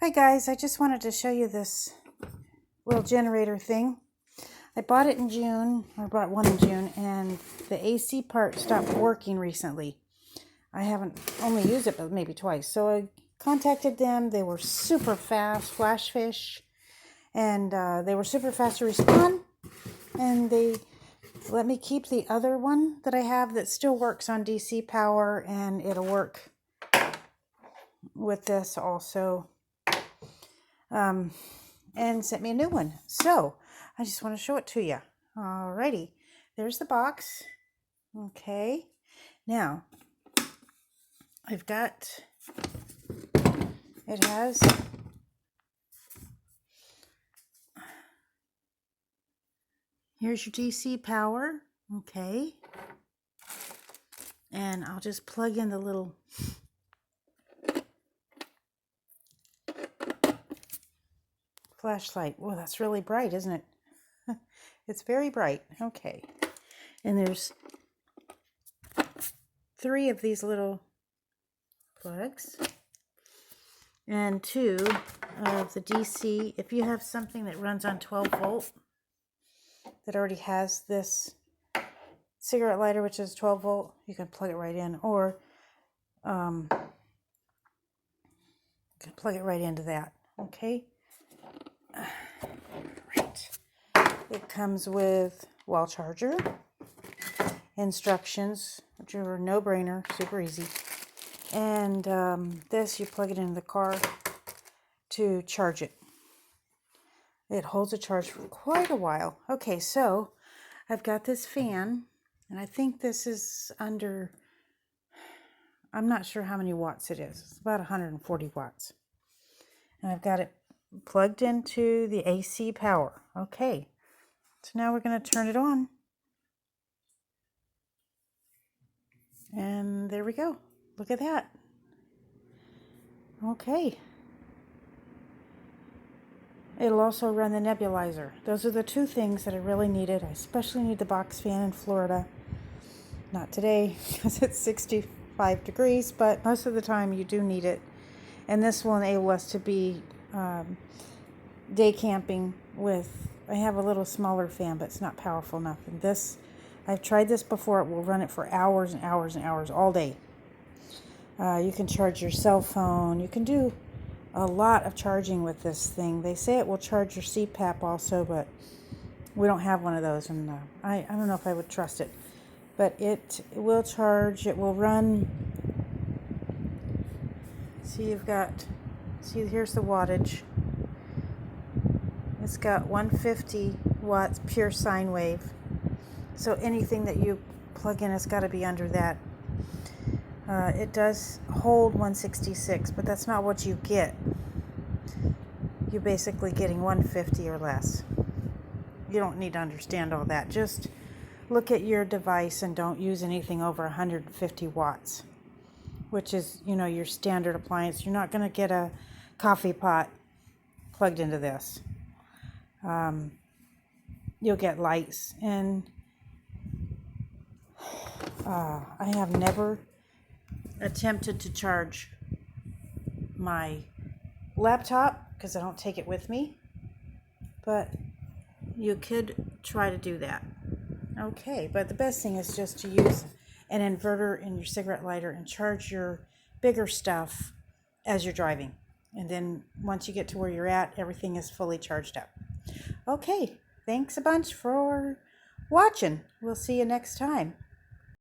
Hi guys, I just wanted to show you this little generator thing. I bought it in June, or bought one in June, and the AC part stopped working recently. I haven't only used it but maybe twice. So I contacted them. They were super fast, Flash Fish, and they were super fast to respond. And they let me keep the other one that I have that still works on DC power, and it'll work with this also. And sent me a new one. So I just want to show it to you. Alrighty, there's the box. Okay, now I've got, it has here's your DC power. Okay, and I'll just plug in the little flashlight. Whoa, that's really bright, isn't it? It's very bright. Okay, and there's 3 of these little plugs and 2 of the DC. If you have something that runs on 12 volt that already has this cigarette lighter, which is 12 volt, you can plug it right in, or you can plug it right into that. Okay, right. It comes with wall charger, instructions, which are a no-brainer, super easy, and this, you plug it into the car to charge it. It holds a charge for quite a while. Okay, so I've got this fan, and I think this is under, I'm not sure how many watts it is. It's about 140 watts. And I've got it plugged into the AC power. Okay, so now we're going to turn it on. And there we go. Look at that. Okay. It'll also run the nebulizer. Those are the 2 things that I really needed. I especially need the box fan in Florida. Not today because it's 65 degrees, but most of the time you do need it. And this will enable us to be day camping with, I have a little smaller fan, but it's not powerful enough. And this, I've tried this before. It will run it for hours and hours and hours all day. You can charge your cell phone. You can do a lot of charging with this thing. They say it will charge your CPAP also, but we don't have one of those, and I don't know if I would trust it. But it will charge. It will run. See, here's the wattage. It's got 150 watts pure sine wave. So anything that you plug in has got to be under that. It does hold 166, but that's not what you get. You're basically getting 150 or less. You don't need to understand all that. Just look at your device and don't use anything over 150 watts, which is, your standard appliance. You're not going to get a coffee pot plugged into this. You'll get lights, and I have never attempted to charge my laptop because I don't take it with me, but you could try to do that. Okay, but the best thing is just to use an inverter in your cigarette lighter and charge your bigger stuff as you're driving. And then once you get to where you're at, everything is fully charged up. Okay, thanks a bunch for watching. We'll see you next time.